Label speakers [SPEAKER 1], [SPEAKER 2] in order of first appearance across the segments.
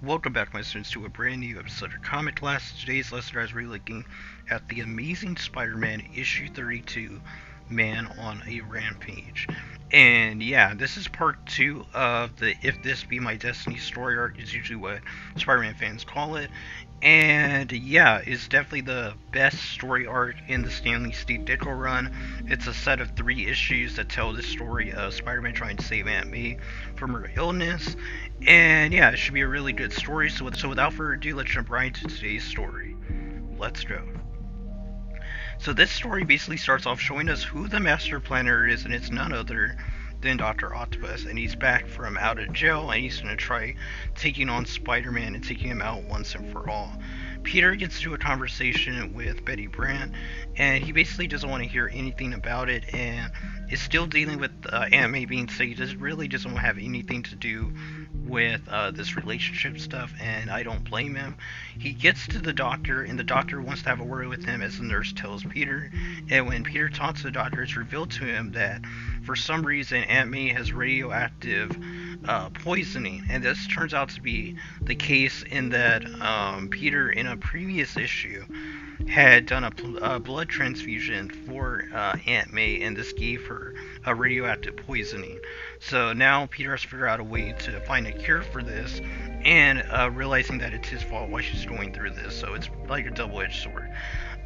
[SPEAKER 1] Welcome back, my students, to a brand new episode of Comic Class. Today's lesson, I was looking at the Amazing Spider-Man issue 32, Man on a Rampage. And yeah, this is part 2 of the If This Be My Destiny story arc, is usually what Spider-Man fans call it. And yeah, it's definitely the best story arc in the Stanley Steve Ditko run. It's a set of 3 issues that tell the story of Spider-Man trying to save Aunt May from her illness. And yeah, it should be a really good story. So without further ado, let's jump right into today's story. Let's go. So this story basically starts off showing us who the Master Planner is, and it's none other than Dr. Octopus, and he's back from out of jail, and he's going to try taking on Spider-Man and taking him out once and for all. Peter gets into a conversation with Betty Brant, and he basically doesn't want to hear anything about it, and is still dealing with Aunt May being sick. He really doesn't have anything to do with this relationship stuff, and I don't blame him. He gets to the doctor, and the doctor wants to have a word with him, as the nurse tells Peter. And when Peter talks to the doctor, it's revealed to him that for some reason Aunt May has radioactive poisoning, and this turns out to be the case in that Peter, in a previous issue, had done a blood transfusion for Aunt May, and this gave her a radioactive poisoning. So now Peter has to figure out a way to find a cure for this, and realizing that it's his fault why she's going through this. So it's like a double-edged sword.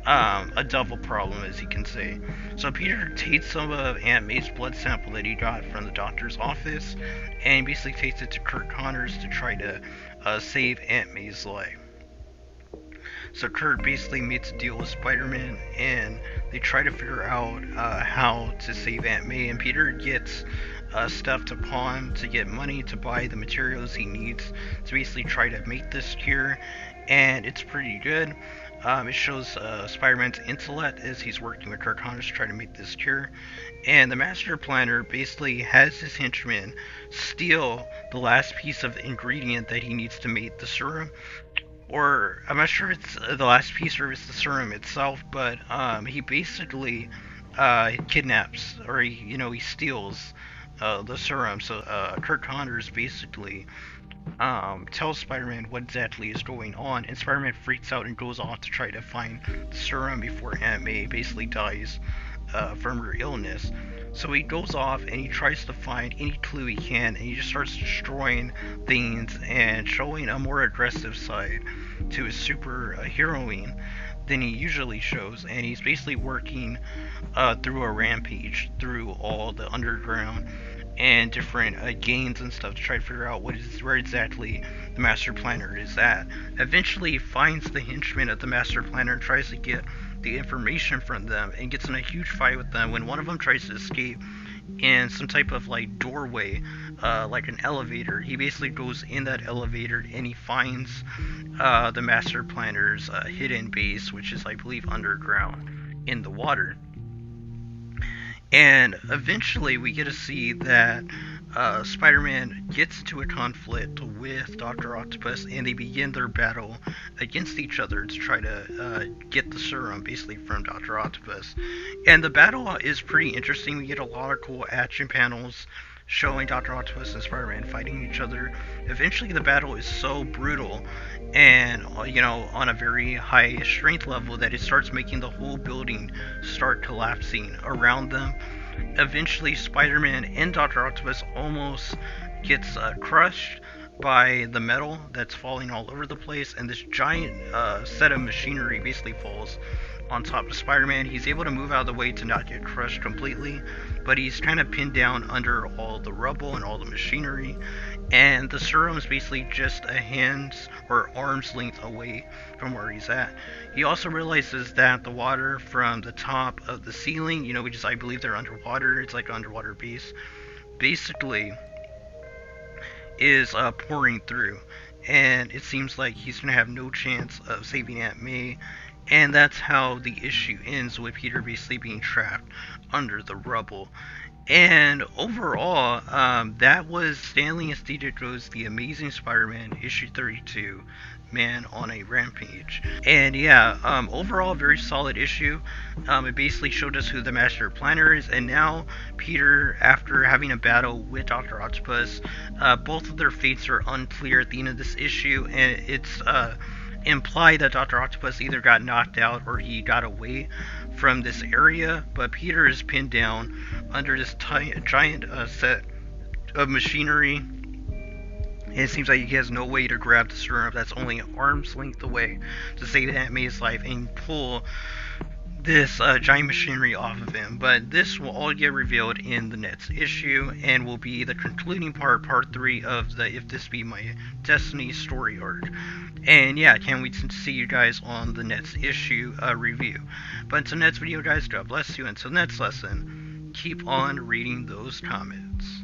[SPEAKER 1] A double problem, as you can say. So Peter takes some of Aunt May's blood sample that he got from the doctor's office, and basically takes it to Kurt Connors to try to save Aunt May's life. So Kurt basically makes a deal with Spider-Man, and they try to figure out how to save Aunt May, and Peter gets stuff to pawn to get money to buy the materials he needs to basically try to make this cure, and it's pretty good. It shows Spider-Man's intellect as he's working with Kurt Connors to try to make this cure. And the Master Planner basically has his henchman steal the last piece of ingredient that he needs to make the serum. Or, I'm not sure if it's the last piece or if it's the serum itself, but he basically kidnaps, or he steals the serum. So Kurt Connors basically tells Spider-Man what exactly is going on, and Spider-Man freaks out and goes off to try to find the serum before Aunt May basically dies from her illness. So he goes off and he tries to find any clue he can, and he just starts destroying things and showing a more aggressive side to his super heroine than he usually shows, and he's basically working through a rampage through all the underground and different games and stuff to try to figure out where exactly the Master Planner is at. Eventually he finds the henchmen of the Master Planner and tries to get the information from them, and gets in a huge fight with them when one of them tries to escape in some type of doorway, like an elevator. He basically goes in that elevator and he finds the Master Planner's hidden base, which is, I believe, underground in the water. And eventually we get to see that Spider-Man gets into a conflict with Dr. Octopus, and they begin their battle against each other to try to get the serum basically from Dr. Octopus. And the battle is pretty interesting. We get a lot of cool action panels showing Dr. Octopus and Spider-Man fighting each other. Eventually the battle is so brutal and on a very high strength level that it starts making the whole building start collapsing around them. Eventually Spider-Man and Dr. Octopus almost gets crushed by the metal that's falling all over the place, and this giant set of machinery basically falls on top of Spider-Man. He's able to move out of the way to not get crushed completely, but he's kind of pinned down under all the rubble and all the machinery, and the serum is basically just a hand's or arm's length away from where he's at. He also realizes that the water from the top of the ceiling, which is, I believe, they're underwater, it's like an underwater base, basically is pouring through, and it seems like he's going to have no chance of saving Aunt May. And that's how the issue ends, with Peter basically being trapped under the rubble. And overall, that was Stanley and Steve Ditko's The Amazing Spider-Man issue 32, Man on a Rampage. And yeah, overall, very solid issue. It basically showed us who the Master Planner is, and now Peter, after having a battle with Dr. Octopus, both of their fates are unclear at the end of this issue, and it's implied that Dr. Octopus either got knocked out or he got away from this area, but Peter is pinned down under this giant set of machinery. And it seems like he has no way to grab the serum that's only an arm's length away to save Aunt May's life and pull this giant machinery off of him. But this will all get revealed in the next issue and will be the concluding part 3 of the If This Be My Destiny story arc. And yeah, can't wait to see you guys on the next issue review. But until next video, guys, God bless you. Until next lesson, keep on reading those comments.